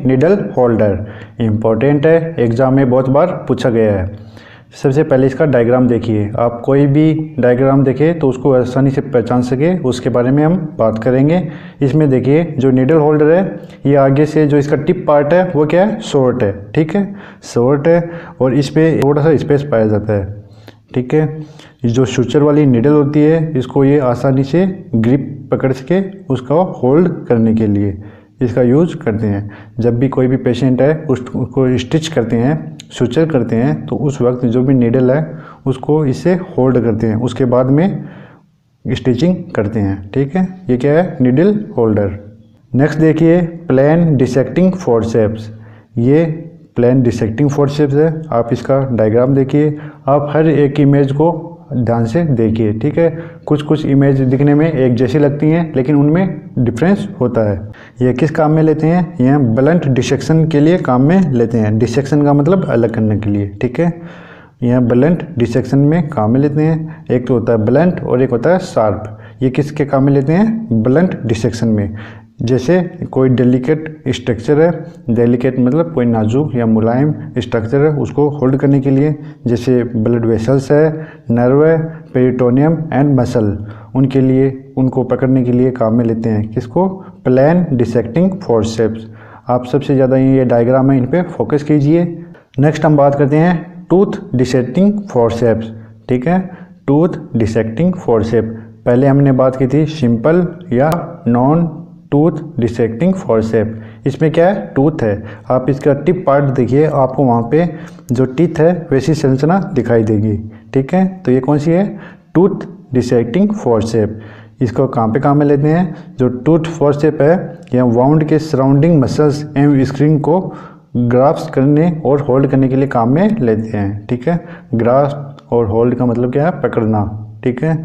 Needle holder. Important है, exam में बहुत बार पूछा गया है। सबसे पहले इसका डायग्राम देखिए। आप कोई भी डायग्राम देखें तो उसको आसानी से पहचान सके, उसके बारे में हम बात करेंगे। इसमें देखिए जो नीडल होल्डर है, ये आगे से जो इसका टिप पार्ट है वो क्या है, शॉर्ट है। ठीक है, शॉर्ट है और इस पर थोड़ा सा स्पेस पाया जाता है। ठीक है, जो सूचर वाली नीडल होती है, इसको ये आसानी से ग्रिप पकड़ सके उसका होल्ड करने के लिए इसका यूज करते हैं। जब भी कोई भी पेशेंट है उसको स्टिच करते हैं, सूचर करते हैं, तो उस वक्त जो भी नीडल है उसको इससे होल्ड करते हैं, उसके बाद में स्टिचिंग करते हैं। ठीक है, ये क्या है, नीडल होल्डर। नेक्स्ट देखिए प्लेन डिसेक्टिंग फोर्सेप्स। ये प्लेन डिसेक्टिंग फोर्सेप्स है। आप इसका डायग्राम देखिए। आप हर एक इमेज को ध्यान से देखिए। ठीक है, कुछ कुछ इमेज दिखने में एक जैसी लगती हैं लेकिन उनमें डिफरेंस होता है। ये किस काम में लेते हैं, ये ब्लंट डिसेक्शन के लिए काम में लेते हैं। डिसेक्शन का मतलब अलग करने के लिए। ठीक है, यह ब्लंट डिसेक्शन में काम में लेते हैं। एक तो होता है ब्लंट और एक होता है शार्प। ये किसके काम में लेते हैं, ब्लंट डिसेक्शन में। जैसे कोई डेलिकेट स्ट्रक्चर है, डेलिकेट मतलब कोई नाजुक या मुलायम स्ट्रक्चर है, उसको होल्ड करने के लिए, जैसे ब्लड वेसल्स है, नर्व है, पेरिटोनियम एंड मसल, उनके लिए, उनको पकड़ने के लिए काम में लेते हैं। किसको, प्लेन डिसेक्टिंग फोर्सेप्स। आप सबसे ज़्यादा ये डायग्राम है, इन पे फोकस कीजिए। नेक्स्ट हम बात करते हैं टूथ डिसेक्टिंग फोर्सेप्स। ठीक है, टूथ डिसेक्टिंग फोर्सेप। पहले हमने बात की थी सिंपल या नॉन टूथ डिसेक्टिंग फोर्सेप। इसमें क्या है, टूथ है। आप इसका टिप पार्ट देखिए, आपको वहाँ पे जो टीथ है वैसी संरचना दिखाई देगी। ठीक है, तो ये कौन सी है, टूथ डिसेक्टिंग फोर्सेप। इसको कहाँ पे काम में लेते हैं, जो टूथ फोर्सेप है यह वाउंड के सराउंडिंग मसल्स एवं स्क्रीन को ग्रास्प करने और होल्ड करने के लिए काम में लेते हैं। ठीक है, ग्रास्प और होल्ड का मतलब क्या है, पकड़ना। ठीक है,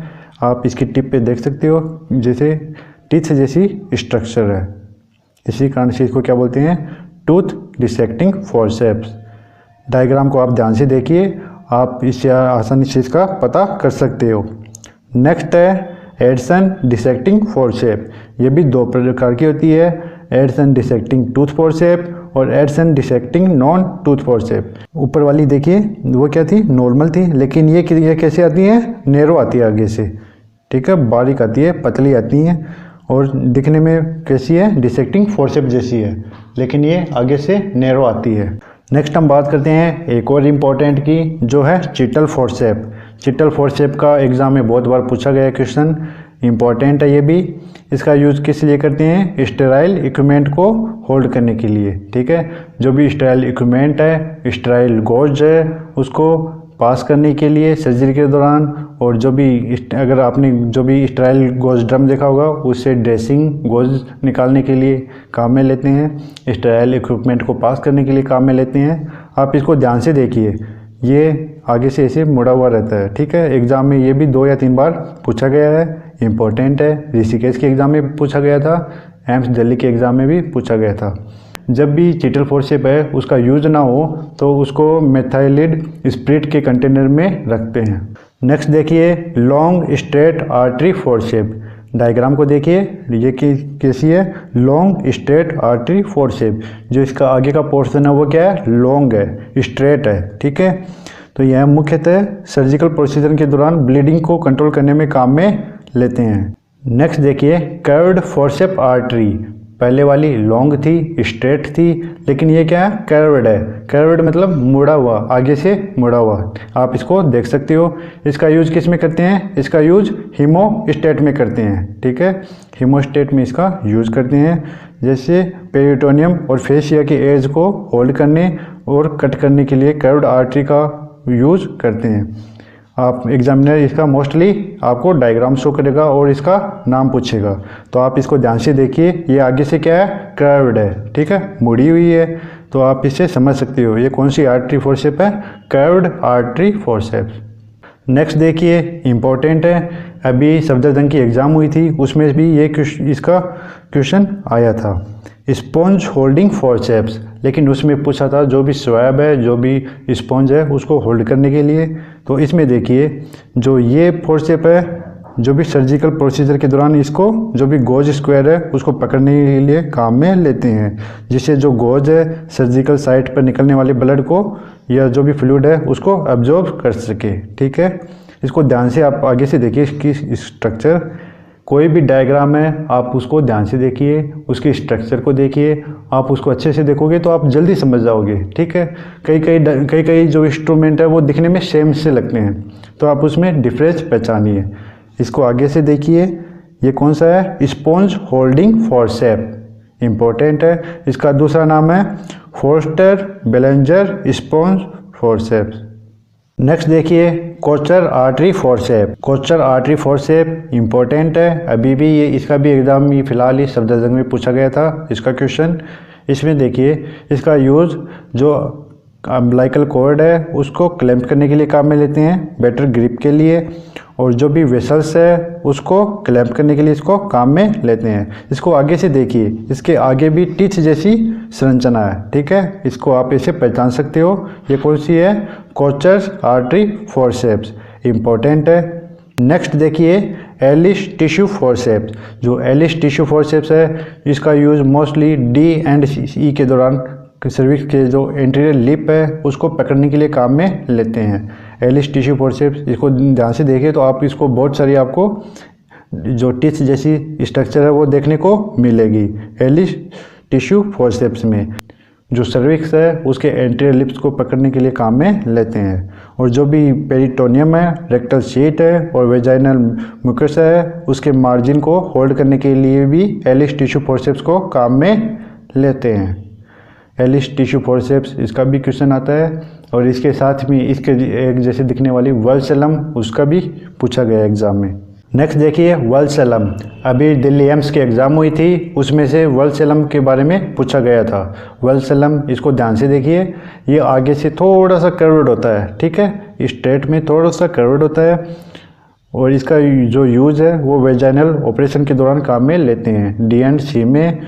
आप इसकी टिप पे देख सकते हो जैसे टीथ जैसी स्ट्रक्चर है, इसी कारण से इसको क्या बोलते हैं, टूथ डिसेक्टिंग फोर्सेप्स। डायग्राम को आप ध्यान से देखिए, आप इससे आसानी से इसका पता कर सकते हो। नेक्स्ट है एडसन डिसेक्टिंग फोर्सेप। ये भी दो प्रकार की होती है, एडसन डिसेक्टिंग टूथ फोर्सेप और Adson dissecting non tooth forceps. ऊपर वाली देखिए वो क्या थी, नॉर्मल थी, लेकिन ये कैसे आती है, नैरो आती है आगे से। ठीक है, बारीक आती है, पतली आती है और दिखने में कैसी है, डिसेक्टिंग फोर्सेप जैसी है, लेकिन ये आगे से नैरो आती है। नेक्स्ट हम बात करते हैं एक और इम्पॉर्टेंट की, जो है चिटल फोर्सेप। चिटल फोर्सेप का एग्जाम में बहुत बार पूछा गया क्वेश्चन, इम्पॉर्टेंट है ये भी। इसका यूज़ किस लिए करते हैं, स्टेराइल इक्विपमेंट को होल्ड करने के लिए। ठीक है, जो भी स्टेराइल इक्विपमेंट है, स्टेराइल गोज है, उसको पास करने के लिए सर्जरी के दौरान, और जो भी, अगर आपने जो भी स्टेराइल गोज ड्रम देखा होगा, उससे ड्रेसिंग गोज निकालने के लिए काम में लेते हैं, स्टेराइल इक्विपमेंट को पास करने के लिए काम में लेते हैं। आप इसको ध्यान से देखिए, ये आगे से ऐसे मुड़ा हुआ रहता है। ठीक है, एग्जाम में ये भी 2 या 3 बार पूछा गया है, इम्पोर्टेंट है। ऋषिकेश के एग्ज़ाम में पूछा गया था, एम्स दिल्ली के एग्ज़ाम में भी पूछा गया था। जब भी चिटल फोर्सेप है उसका यूज ना हो तो उसको मेथाइलिड स्प्रिट के कंटेनर में रखते हैं। नेक्स्ट देखिए long straight artery forceps. Diagram को देखिए, ये कैसी है, लॉन्ग स्ट्रेट आर्टरी फोर्सेप। जो इसका आगे का पोर्शन है वो क्या है, लॉन्ग है, स्ट्रेट है। ठीक है, तो यह मुख्यतः सर्जिकल प्रोसीजर के दौरान ब्लीडिंग को कंट्रोल करने में काम में लेते हैं। नेक्स्ट देखिए कर्व्ड फोर्सेप आर्टरी। पहले वाली लॉन्ग थी, स्ट्रेट थी, लेकिन ये क्या है, कर्व्ड है। कर्व्ड मतलब मुड़ा हुआ, आगे से मुड़ा हुआ। आप इसको देख सकते हो। इसका यूज किस में करते हैं, इसका यूज हीमोस्टेट में करते हैं। ठीक है, हीमोस्टेट में इसका यूज करते हैं, जैसे पेरिटोनियम और फेसिया के एज को होल्ड करने और कट करने के लिए कर्व्ड आर्टरी का यूज करते हैं। आप एग्जामिनर इसका मोस्टली आपको डायग्राम शो करेगा और इसका नाम पूछेगा, तो आप इसको ध्यान से देखिए। ये आगे से क्या है, कर्व्ड है। ठीक है, मुड़ी हुई है, तो आप इससे समझ सकते हो ये कौन सी आर्टरी फोर्सेप है, कर्व्ड आर्टरी फोर्सेप। नेक्स्ट देखिए इम्पोर्टेंट है, अभी सफदरजंग की एग्ज़ाम हुई थी, उसमें भी ये इसका क्वेश्चन आया था, स्पॉन्ज होल्डिंग फोर्सेप्स। लेकिन उसमें पूछा था जो भी स्वैब है, जो भी स्पॉन्ज है, उसको होल्ड करने के लिए। तो इसमें देखिए जो ये फोर्सेप है, जो भी सर्जिकल प्रोसीजर के दौरान इसको जो भी गोज स्क्वायर है उसको पकड़ने के लिए काम में लेते हैं, जिससे जो गोज है सर्जिकल साइट पर निकलने वाले ब्लड को या जो भी फ्लूइड है उसको एब्जॉर्ब कर सके। ठीक है, इसको ध्यान से आप आगे से देखिए इसकी स्ट्रक्चर। कोई भी डायग्राम है आप उसको ध्यान से देखिए, उसकी स्ट्रक्चर को देखिए, आप उसको अच्छे से देखोगे तो आप जल्दी समझ जाओगे। ठीक है, कई जो इंस्ट्रूमेंट है वो दिखने में सेम से लगते हैं, तो आप उसमें डिफरेंस पहचानिए। इसको आगे से देखिए, ये कौन सा है, स्पॉन्ज होल्डिंग फॉरसेप, इम्पोर्टेंट है। इसका दूसरा नाम है Forster Ballenger sponge forceps. Next देखिए Kocher artery forceps. Kocher artery forceps important है, अभी भी ये इसका भी एग्जाम ये फिलहाल ही सफदरजंग में पूछा गया था इसका क्वेश्चन। इसमें देखिए इसका यूज़ जो अम्बिलिकल कॉर्ड है उसको क्लैंप करने के लिए काम में लेते हैं, बेटर ग्रिप के लिए, और जो भी वेसल्स है उसको क्लैंप करने के लिए इसको काम में लेते हैं। इसको आगे से देखिए, इसके आगे भी टिच जैसी संरचना है। ठीक है, इसको आप ऐसे पहचान सकते हो, ये कौन सी है, कोचर आर्टरी फॉरसेप्स, इम्पोर्टेंट है। नेक्स्ट देखिए एलिस टिश्यू फॉरसेप्स। जो एलिस टिश्यू फॉरसेप्स है इसका यूज़ मोस्टली डी एंड ई के दौरान सर्विक्स के जो एंटीरियर लिप है उसको पकड़ने के लिए काम में लेते हैं। एलिस टिश्यू फॉरसेप्स, इसको ध्यान से देखिए तो आप इसको बहुत सारी आपको जो टिच जैसी स्ट्रक्चर है वो देखने को मिलेगी एलिस टिश्यू फॉरसेप्स में। जो सर्विक्स है उसके एंटीरियर लिप्स को पकड़ने के लिए काम में लेते हैं, और जो भी पेरिटोनियम है, रेक्टल शीट है और वेजाइनल म्यूकस है उसके मार्जिन को होल्ड करने के लिए भी एलिस टिश्यू फॉरसेप्स को काम में लेते हैं। एलिस टिश्यू फॉरसेप्स, इसका भी क्वेश्चन आता है, और इसके साथ में इसके एक जैसे दिखने वाली वल्सलम, उसका भी पूछा गया एग्जाम में। नेक्स्ट देखिए वल्सलम, अभी दिल्ली एम्स की एग्ज़ाम हुई थी उसमें से वल्सलम के बारे में पूछा गया था। वल्सलम, इसको ध्यान से देखिए, ये आगे से थोड़ा सा कर्व्ड होता है। ठीक है, स्ट्रेट में थोड़ा सा कर्व्ड होता है, और इसका जो यूज़ है वो वेजाइनल ऑपरेशन के दौरान काम में लेते हैं। डी एंड सी में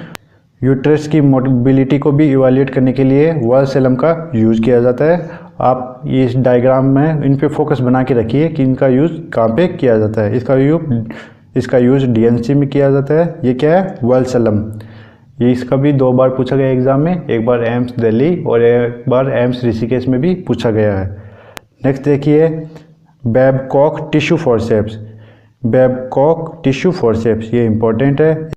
यूट्रस की मोबिलिटी को भी इवैल्यूएट करने के लिए वल्सलम का यूज़ किया जाता है। आप इस डायग्राम में इन पे फोकस बना के रखिए कि इनका यूज़ कहाँ पे किया जाता है। इसका यूज़ डीएनसी में किया जाता है। ये क्या है, वल्सलम। ये इसका भी 2 बार पूछा गया एग्ज़ाम में, एक बार एम्स दिल्ली और एक बार एम्स ऋषिकेश में भी पूछा गया है। नेक्स्ट देखिए Babcock tissue forceps. Babcock tissue forceps ये इम्पोर्टेंट है।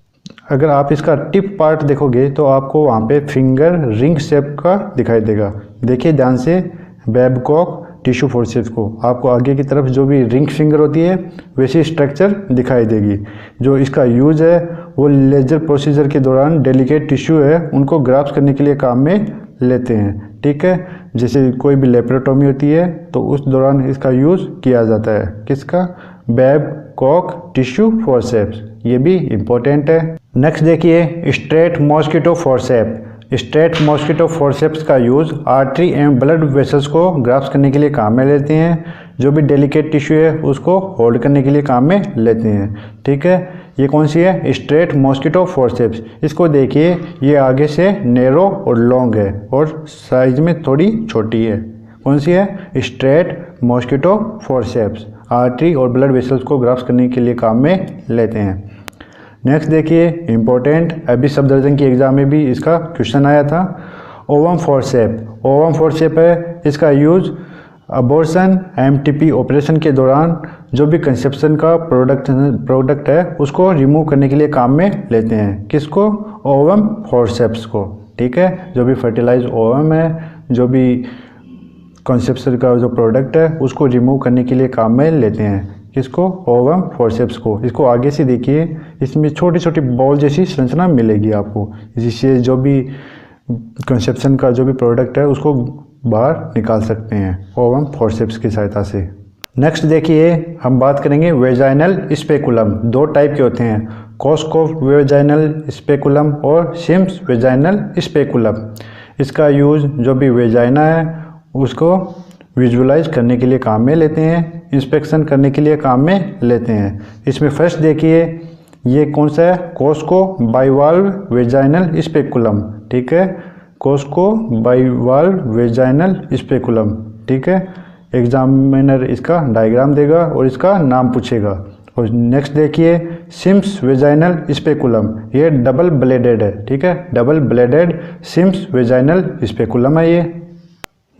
अगर आप इसका टिप पार्ट देखोगे तो आपको वहाँ पे फिंगर रिंग शेप का दिखाई देगा। देखिए ध्यान से बेबकॉक टिश्यू फॉरसेप्स को, आपको आगे की तरफ जो भी रिंग फिंगर होती है वैसी स्ट्रक्चर दिखाई देगी। जो इसका यूज़ है वो लेजर प्रोसीजर के दौरान डेलिकेट टिश्यू है उनको ग्राफ्ट करने के लिए काम में लेते हैं। ठीक है, जैसे कोई भी लेप्रोटोमी होती है तो उस दौरान इसका यूज़ किया जाता है। किसका, बेबकॉक टिश्यू फॉरसेप्स, ये भी इम्पोर्टेंट है। नेक्स्ट देखिए straight mosquito forcep. Straight mosquito forceps का यूज़ आर्टरी एवं ब्लड वेसल्स को ग्राफ्ट करने के लिए काम में लेते हैं। जो भी डेलिकेट टिश्यू है उसको होल्ड करने के लिए काम में लेते हैं। ठीक है, ये कौन सी है, स्ट्रेट मॉस्किटो फॉरसेप्स। इसको देखिए, ये आगे से नैरो और लॉन्ग है और साइज में थोड़ी छोटी है। कौन सी है, स्ट्रेट मॉस्किटो फॉरसेप्स, आर्टरी और ब्लड वेसल्स को ग्राफ्ट करने के लिए काम में लेते हैं। नेक्स्ट देखिए इम्पोर्टेंट, अभी सफदरजंग की एग्ज़ाम में भी इसका क्वेश्चन आया था, ओवम फॉरसेप। ओवम फॉरसेप है, इसका यूज़ अबॉर्शन एमटीपी ऑपरेशन के दौरान जो भी कंसेप्शन का प्रोडक्ट है उसको रिमूव करने के लिए काम में लेते हैं। किसको, ओवम फॉरसेप्स को। ठीक है, जो भी फर्टिलाइज ओवम है, जो भी कंसेप्शन का जो प्रोडक्ट है उसको रिमूव करने के लिए काम में लेते हैं। किसको, ओवम फॉरसेप्स को। इसको आगे से देखिए, इसमें छोटी छोटी बॉल जैसी संरचना मिलेगी आपको, जिससे जो भी कंसेप्शन का जो भी प्रोडक्ट है उसको बाहर निकाल सकते हैं ओवम फॉरसेप्स की सहायता से। नेक्स्ट देखिए हम बात करेंगे वेजाइनल स्पेकुलम। 2 टाइप के होते हैं, कोस्को वेजाइनल स्पेकुलम और सिम्स वेजाइनल स्पेकुलम। इसका यूज़ जो भी वेजाइना है उसको विजुअलाइज करने के लिए काम में लेते हैं, इंस्पेक्शन करने के लिए काम में लेते हैं। इसमें फर्स्ट देखिए ये कौन सा है, कोस्को बाइवाल्व वेजाइनल स्पेकुलम। ठीक है, कोस्को बाइवाल्व वेजाइनल स्पेकुलम। ठीक है, एग्जामिनर इसका डायग्राम देगा और इसका नाम पूछेगा, और नेक्स्ट देखिए सिम्स वेजाइनल स्पेकुलम, ये डबल ब्लेडेड है, ठीक है, double bladed Sims vaginal speculum है ये।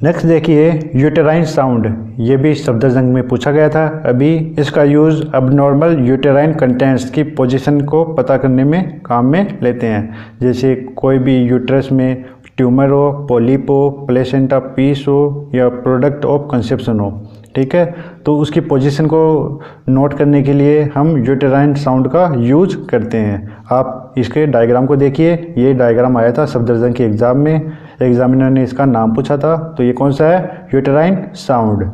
नेक्स्ट देखिए यूटेराइन साउंड, ये भी सफदरजंग में पूछा गया था अभी। इसका यूज़ अबनॉर्मल यूटेराइन कंटेंट्स की पोजीशन को पता करने में काम में लेते हैं, जैसे कोई भी यूट्रस में ट्यूमर हो, पॉलिप हो, प्लेसेंटा पीस हो या प्रोडक्ट ऑफ कंसेप्शन हो, ठीक है, तो उसकी पोजीशन को नोट करने के लिए हम यूटेराइन साउंड का यूज करते हैं। आप इसके डायग्राम को देखिए, ये डायग्राम आया था सफदरजंग के एग्ज़ाम में, एग्जामिनर ने इसका नाम पूछा था, तो ये कौन सा है, यूटेराइन साउंड।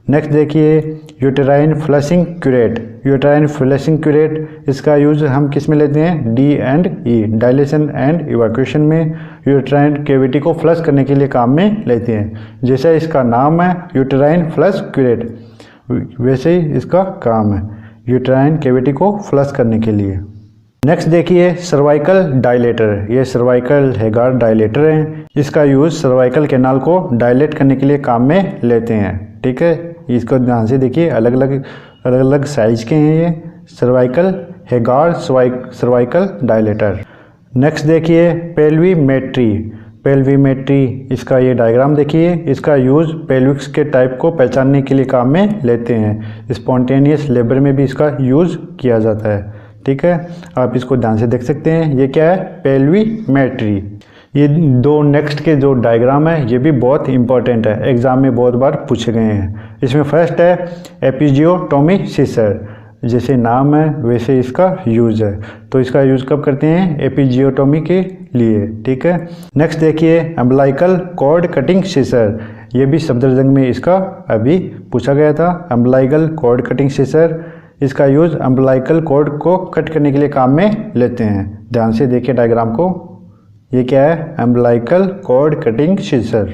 नेक्स्ट देखिए uterine flushing curate, uterine flushing curate इसका यूज हम किस में लेते हैं, D and E, dilation and evacuation में यूटेराइन कैविटी को फ्लश करने के लिए काम में लेते हैं। जैसे इसका नाम है यूटेराइन फ्लश क्यूरेट, वैसे ही इसका काम है यूटेराइन कैविटी को फ्लश करने के लिए। नेक्स्ट देखिए सर्वाइकल डायलेटर, ये सर्वाइकल हेगार डायलेटर है, इसका यूज़ सर्वाइकल कैनाल को डायलेट करने के लिए काम में लेते हैं, ठीक है। इसको ध्यान से देखिए, अलग अलग साइज के हैं ये सर्वाइकल हेगार सर्वाइकल डायलेटर। नेक्स्ट देखिए पेल्विमेट्री, पेल्विमेट्री इसका ये डायग्राम देखिए, इसका यूज़ पेल्विक्स के टाइप को पहचानने के लिए काम में लेते हैं। स्पॉन्टेनियस लेबर में भी इसका यूज़ किया जाता है, ठीक है, आप इसको ध्यान से देख सकते हैं। ये क्या है, पेल्विमेट्री। ये दो नेक्स्ट के जो डायग्राम है ये भी बहुत इंपॉर्टेंट है, एग्जाम में बहुत बार पूछे गए हैं। इसमें फर्स्ट है एपिजियोटोमी सीसर, जैसे नाम है वैसे इसका यूज है, तो इसका यूज कब करते हैं, एपिजियोटोमी के लिए, ठीक है। नेक्स्ट देखिए अम्बलाइकल कॉर्ड कटिंग सीसर, ये भी सफदरजंग में इसका अभी पूछा गया था। अम्बलाइकल कॉर्ड कटिंग सीसर, इसका यूज अम्बलाइकल कॉर्ड को कट करने के लिए काम में लेते हैं। ध्यान से देखिए डायग्राम को, ये क्या है, umbilical cord cutting scissor.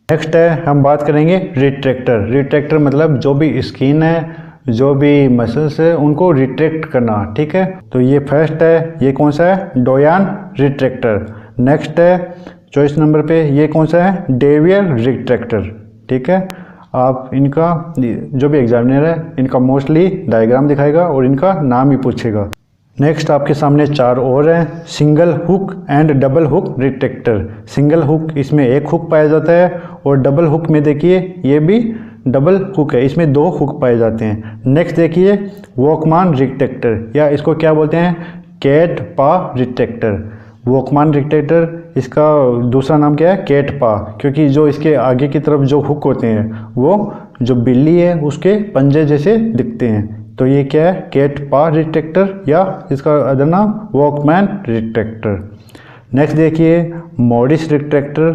Next है हम बात करेंगे रिट्रैक्टर, रिट्रैक्टर मतलब जो भी स्किन है, जो भी मसल्स है उनको रिट्रैक्ट करना, ठीक है। तो ये फर्स्ट है, ये कौन सा है, डोयान रिट्रैक्टर। नेक्स्ट है चॉइस नंबर पे, ये कौन सा है, डेवियर रिट्रैक्टर, ठीक है। आप इनका जो भी एग्जामिनर है इनका मोस्टली डायग्राम दिखाएगा और इनका नाम ही पूछेगा। नेक्स्ट आपके सामने चार और हैं, single hook and double hook retractor. Single hook इसमें एक हुक पाया जाता है और डबल हुक में देखिए ये भी डबल हुक है, इसमें दो हुक पाए जाते हैं। नेक्स्ट देखिए वॉकमान रिट्रैक्टर, या इसको क्या बोलते हैं, कैट पा रिट्रैक्टर। वॉकमान रिट्रैक्टर इसका दूसरा नाम क्या है, कैट पा, क्योंकि जो इसके आगे की तरफ जो हुक होते हैं वो जो बिल्ली है उसके पंजे जैसे दिखते हैं, तो ये क्या है, कैट पा रिट्रैक्टर, या इसका अदर नाम वॉकमैन रिट्रैक्टर। नेक्स्ट देखिए मॉडिस रिट्रैक्टर,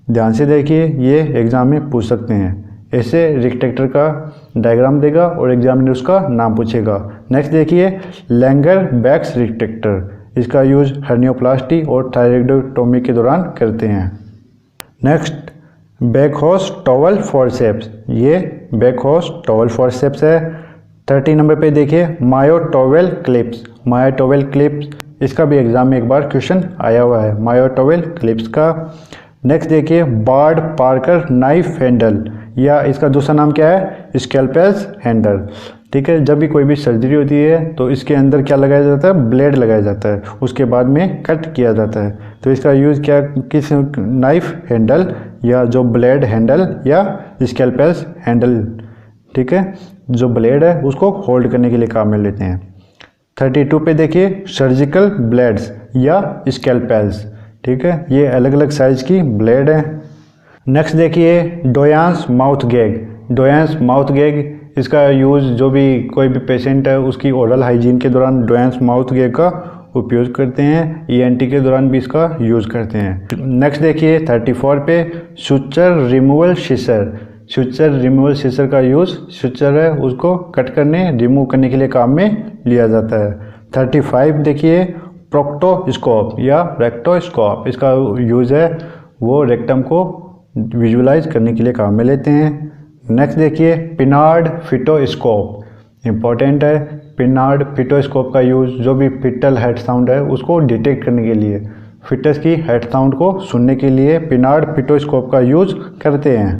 ध्यान से देखिए ये एग्जाम में पूछ सकते हैं, ऐसे रिट्रैक्टर का डायग्राम देगा और एग्जामिनर उसका नाम पूछेगा। नेक्स्ट देखिए लैंगर बैक्स रिट्रैक्टर, इसका यूज हर्नियोप्लास्टी और थायरॉइडेक्टोमी के दौरान करते हैं। नेक्स्ट बैकहॉर्स टॉवल फॉरसेप्स, ये बैकहॉर्स टॉवल फॉरसेप्स है। 30 नंबर पे देखिए मायोटोवेल क्लिप्स, मायोटोवेल क्लिप्स इसका भी एग्जाम में एक बार क्वेश्चन आया हुआ है, मायोटोवेल क्लिप्स का। नेक्स्ट देखिए बार्ड पार्कर नाइफ हैंडल, या इसका दूसरा नाम क्या है, स्कैल्पेल्स हैंडल, ठीक है। जब भी कोई भी सर्जरी होती है तो इसके अंदर क्या लगाया जाता है, ब्लेड लगाया जाता है, उसके बाद में कट किया जाता है, तो इसका यूज़ क्या, किस नाइफ हैंडल या जो ब्लेड हैंडल या स्कैल्पेल्स हैंडल, ठीक है, जो ब्लेड है उसको होल्ड करने के लिए काम में लेते हैं। 32 पे देखिए सर्जिकल ब्लेड्स या स्कैल्पेल्स, ठीक है, ये अलग अलग साइज की ब्लेड है। नेक्स्ट देखिए डोयांस माउथ गैग, डोयांस माउथ गैग इसका यूज़ जो भी कोई भी पेशेंट है उसकी ओरल हाइजीन के दौरान डोयांस माउथ गैग का उपयोग करते हैं, ईएनटी के दौरान भी इसका यूज़ करते हैं। नेक्स्ट देखिए 34 पे सुचर रिमूवल सीसर, सुचर रिमूवल सीसर का यूज़, सुचर है उसको कट करने रिमूव करने के लिए काम में लिया जाता है। 35 देखिए प्रोक्टोस्कोप या रेक्टोस्कोप, इसका यूज़ है वो रेक्टम को विजुअलाइज करने के लिए काम में लेते हैं। नेक्स्ट देखिए पिनार्ड फिटोस्कोप, इम्पॉर्टेंट है, पिनार्ड फिटोस्कोप का यूज़ जो भी फिटल हेड साउंड है उसको डिटेक्ट करने के लिए, फिटस की हेड साउंड को सुनने के लिए पिनार्ड फिटोस्कोप का यूज़ करते हैं।